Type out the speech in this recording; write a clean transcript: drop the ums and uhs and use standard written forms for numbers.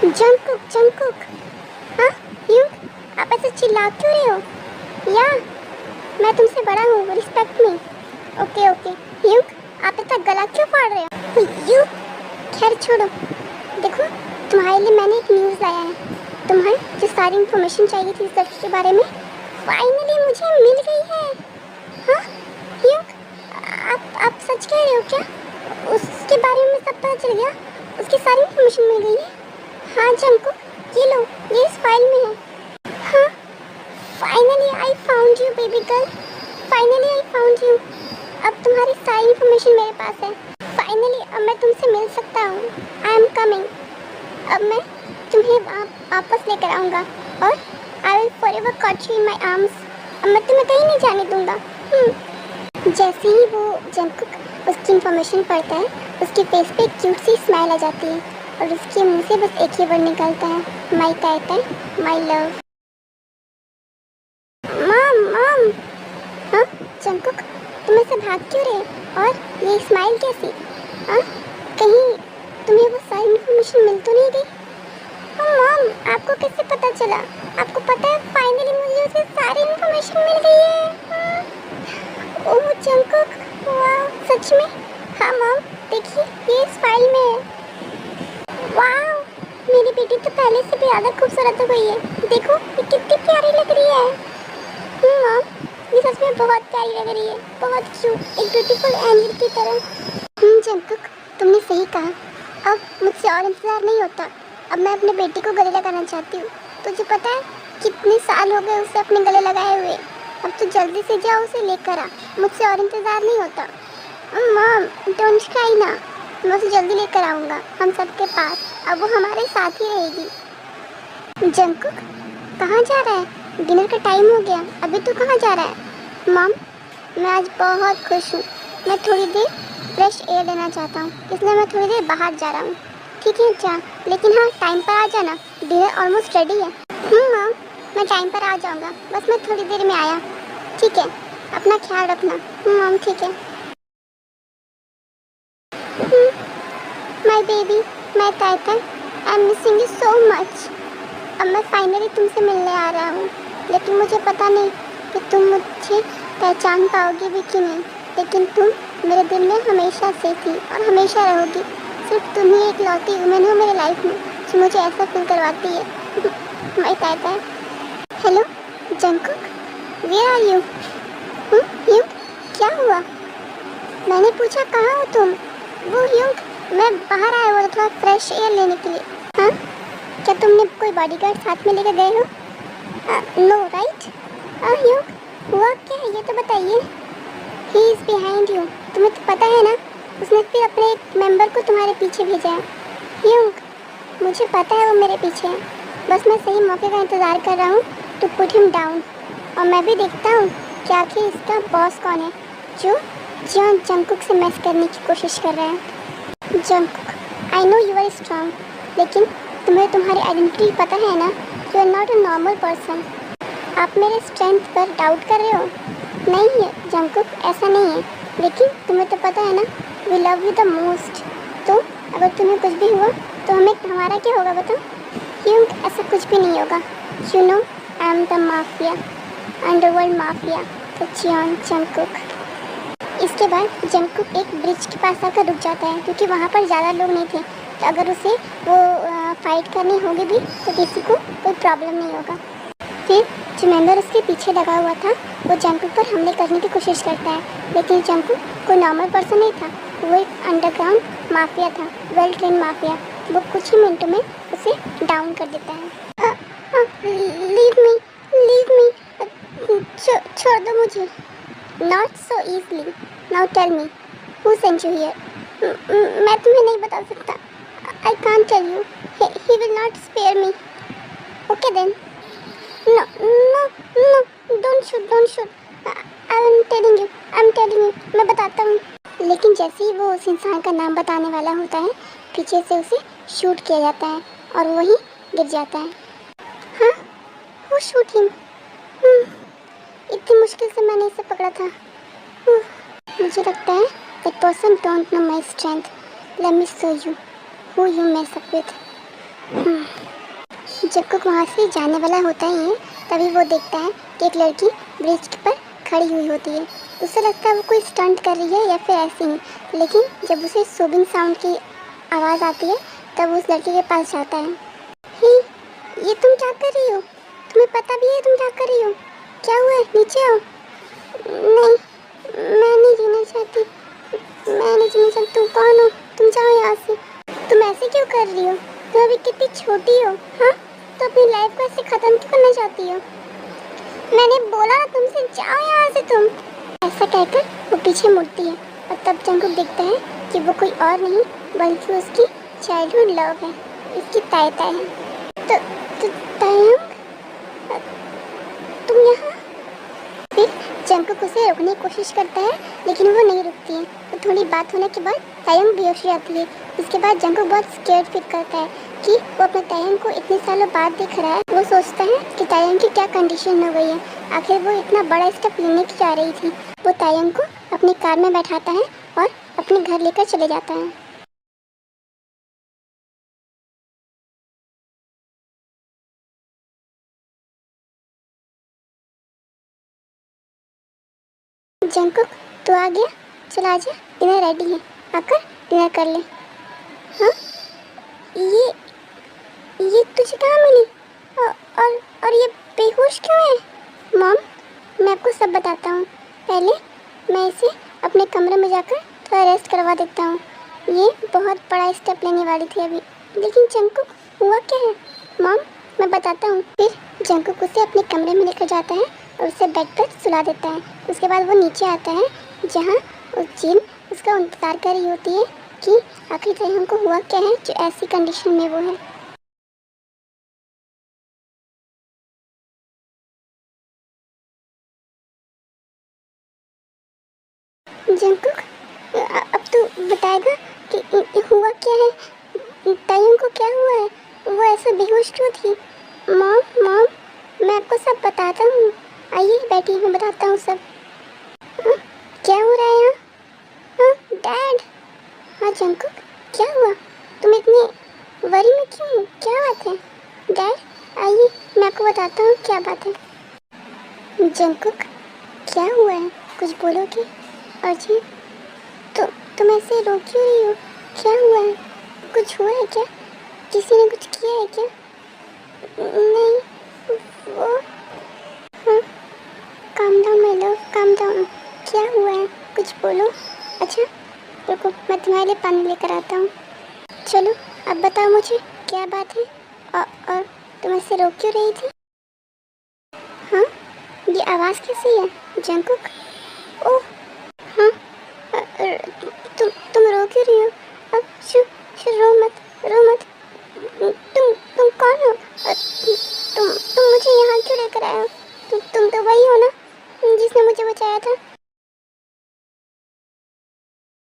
Jungkook Jungkook, हाँ you, आप ऐसे चिल्ला क्यों रहे हो? या मैं तुमसे बड़ा हूँ, respect me. Okay okay you, आप इतना गला क्यों फाड़ रहे हो? यू, खैर छोड़ो। देखो तुम्हारे लिए मैंने एक न्यूज़ लाया है। तुम्हें जो सारी इन्फॉर्मेशन चाहिए थी इस लड़की के बारे में फाइनली मुझे मिल गई है। हाँ यू, आप सच कह रहे हो क्या? उसके बारे में सब पता चल गया, उसकी सारी इन्फॉर्मेशन मिल गई है? हाँ जंगकुक, ये लो, ये इस फाइल में है। हाँ finally I found you baby girl, finally I found you. अब तुम्हारी सारी इन्फॉर्मेशन मेरे पास है। फाइनली अब मैं तुमसे मिल सकता हूँ। I am coming. अब मैं तुम्हें वापस लेकर आऊँगा और I will forever caught you in my arms. अब मैं तुम्हें कहीं नहीं जाने दूँगा। जैसे ही वो जंगकुक उसकी इन्फॉर्मेशन पढ़ता है, उसके फेस पे एक क्यूट सी स्माइल आ जाती है और उसके मुंह से बस एक ही वर्ड निकलता है, माई कहता है माई लव। Mom mom. हाँ जंगकुक, तुम ऐसे भाग क्यों रहे? और ये स्माइल कैसी? हाँ कहीं तुम्हें वो सारी इन्फॉर्मेशन मिल तो नहीं गई? मॉम आपको कैसे पता चला? आपको पता है फाइनली मुझे उसकी सारी इन्फॉर्मेशन मिल गई है। ओह जंगकुक, वाह सच में? हाँ मॉम देखिए ये इस फाइल में है। वाह मेरी बेटी तो पहले से भी ज़्यादा खूबसूरत हो गई है। देखो ये कितनी प्यारी लग रही है। मॉम ये सच में बहुत प्यारी लग रही है, बहुत क्यूट, एक ब्यूटीफुल एंजल की तरह। जंगकुक तुमने सही कहा, अब मुझसे और इंतज़ार नहीं होता। अब मैं अपने बेटी को गले लगाना चाहती हूँ। तुझे पता है कितने साल हो गए उसे अपने गले लगाए हुए। अब तो जल्दी से जाओ उसे लेकर आ, मुझसे और इंतज़ार नहीं होता। मॉम डोंट क्राई ना, मैं उसे जल्दी लेकर आऊँगा हम सबके पास। अब वो हमारे साथ ही रहेगी। जंगकुक कहाँ जा रहा है? डिनर का टाइम हो गया, अभी तो कहाँ जा रहा है? मॉम मैं आज बहुत खुश हूँ, मैं थोड़ी देर फ्रेश एयर लेना चाहता हूँ, इसलिए मैं थोड़ी देर बाहर जा रहा हूँ। ठीक है जा, लेकिन हाँ टाइम पर आ जाना, डिनर ऑलमोस्ट रेडी है। मॉम मैं टाइम पर आ जाऊँगा, बस मैं थोड़ी देर में आया। ठीक है अपना ख्याल रखना। मॉम ठीक है। My baby, my Titan, I am missing you so much. अब मैं फाइनली तुमसे मिलने आ रहा हूँ, लेकिन मुझे पता नहीं कि तुम मुझे पहचान पाओगे भी कि नहीं, लेकिन तुम मेरे दिल में हमेशा से थी और हमेशा रहोगी। सिर्फ तुम ही एक लौती वुमेन हो मेरे लाइफ में जो मुझे ऐसा फील करवाती है। My titan. Hello Jungkook, where are you? You क्या हुआ? मैंने पूछा कहाँ हो तुम? वो यू, मैं बाहर आया हुआ था थोड़ा फ्रेश एयर लेने के लिए। हाँ क्या तुमने कोई बॉडीगार्ड साथ में लेकर गए हो? No right. यू हुआ क्या है ये तो बताइए। ही इज़ बिहाइंड यू, तुम्हें तो पता है ना, उसने फिर अपने एक मेंबर को तुम्हारे पीछे भेजा है। यू मुझे पता है वो मेरे पीछे है, बस मैं सही मौके का इंतज़ार कर रहा हूँ टू पुट हिम डाउन। और मैं भी देखता हूँ कि आखिर इसका बॉस कौन है जो जंगकुक से मैच करने की कोशिश कर रहा है। Jungkook I know you are strong, लेकिन तुम्हें तुम्हारी आइडेंटिटी पता है ना, you are not a normal person. आप मेरे स्ट्रेंथ पर डाउट कर रहे हो? नहीं है जंगकुक, ऐसा नहीं है, लेकिन तुम्हें तो पता है ना we love you the most. तो अगर तुम्हें कुछ भी हुआ तो हमारा क्या होगा बताओ? क्यों ऐसा कुछ भी नहीं होगा। You know I am the mafia, underworld mafia, the Jeon Jungkook. इसके बाद जंगकुक एक ब्रिज के पास आकर रुक जाता है, क्योंकि वहाँ पर ज़्यादा लोग नहीं थे, तो अगर उसे वो फाइट करनी होगी भी तो किसी को कोई प्रॉब्लम नहीं होगा। फिर जो मेंबर उसके पीछे लगा हुआ था वो जंगकुक पर हमले करने की कोशिश करता है, लेकिन जंगकुक कोई नॉर्मल पर्सन नहीं था, वो एक अंडरग्राउंड माफिया था, वेल ट्रेन माफिया। वो कुछ ही मिनटों में उसे डाउन कर देता है। लीव मी, छोड़ दो मुझे। Not so easily, now tell me who sent you here? मैं तुम्हें नहीं बता सकता, I can't tell you, he will not spare me. Okay then, no no no, don't shoot, I am telling you, मैं बताता हूँ। लेकिन जैसे ही वो उस इंसान का नाम बताने वाला होता है, पीछे से उसे शूट किया जाता है और वही गिर जाता है। हाँ वो शूट हिम, इतनी मुश्किल से मैंने इसे पकड़ा था। मुझे लगता है that person don't know my strength, let me show you who you mess up with. Jungkook वहाँ से जाने वाला होता ही है, तभी वो देखता है कि एक लड़की ब्रिज पर खड़ी हुई होती है। उसे लगता है वो कोई स्टंट कर रही है या फिर ऐसे ही, लेकिन जब उसे सोबिंग साउंड की आवाज़ आती है तब उस लड़की के पास जाता है। हे, ये तुम क्या कर रही हो? तुम्हें पता भी है तुम क्या कर रही हो? क्या हुआ है? नीचे आओ। नहीं, मैं नहीं जीना चाहती। मैं नहीं जीना चाहती। तुम कौन हो? तुम जाओ यहाँ से। तुम ऐसे क्यों कर रही हो? तुम अभी कितनी छोटी हो, हाँ? तो अपनी लाइफ को ऐसे ख़त्म क्यों करना चाहती हो? मैंने बोला ना तुमसे, जाओ यहाँ से तुम। ऐसा कहकर वो पीछे मुड़ती है और तब जंगकुक देखता है कि वो कोई और नहीं बल्कि उसकी चाइल्डहुड लव है, इसकी तायता है। तो तायंग, तुम यहाँ? फिर जंगकुक उसे रोकने की कोशिश करता है लेकिन वो नहीं रुकती है। तो थोड़ी बात होने के बाद तायंग बेहोश हो जाती है। इसके बाद जंगकुक बहुत स्केर्ड फील करता है कि वो अपने तायंग को इतने सालों बाद देख रहा है। वो सोचता है कि तायंग की क्या कंडीशन हो गई है, आखिर वो इतना बड़ा स्टेप लेने की जा रही थी। वो तायंग को अपनी कार में बैठाता है और अपने घर लेकर चले जाता है। जंगकुक, तो आ गया, चला आजा, डिनर रेडी है, आकर डिनर कर ले। हाँ, ये तुझे कहाँ मिली? और ये बेहोश क्यों है? मॉम, मैं आपको सब बताता हूँ। पहले मैं इसे अपने कमरे में जाकर थोड़ा रेस्ट करवा देता हूँ। ये बहुत बड़ा स्टेप लेने वाली थी अभी। लेकिन जंगकुक, हुआ क्या है? मॉम, मैं बताता हूँ। फिर जंगकुक उसे अपने कमरे में लेकर जाता है और उसे बेड पर सुला देता है। उसके बाद वो नीचे आता है जहाँ उस जिन उसका इंतज़ार कर रही होती है कि आखिर तायंग को हुआ क्या है जो ऐसी कंडीशन में वो है। जंगकुक, अब तू बताएगा कि हुआ क्या है? तायंग को क्या हुआ है? वो ऐसे बेहोश क्यों थी? मॉम मॉम, मैं आपको सब बताता हूँ। आइए बैठिए, मैं बताता हूँ सब। हाँ, क्या हो रहा है यहाँ? हाँ डैड। हाँ जंगकुक, क्या हुआ? तुम इतनी वरी में क्यों हो? क्या बात है? डैड आइए, मैं आपको बताता हूँ क्या बात है। जंगकुक, क्या हुआ है? कुछ बोलोगे? अजय, तो तुम ऐसे रो क्यों रही हो? क्या हुआ है? कुछ हुआ है क्या? किसी ने कुछ किया है क्या? नहीं, वो, हाँ, calm down my love, calm down. क्या हुआ है? कुछ बोलो। अच्छा रुको, मैं तुम्हारे लिए पानी लेकर आता हूँ। चलो अब बताओ मुझे क्या बात है, और तुम ऐसे रो क्यों रही थी? हाँ, ये आवाज़ कैसी है जंगकुक? ओह हाँ, तुम रो क्यों रही हो? अब रो मत, रो मत। तुम कौन हो? तुम मुझे यहाँ क्यों लेकर आए हो? तुम तो वही हो ना जिसने मुझे बचाया था?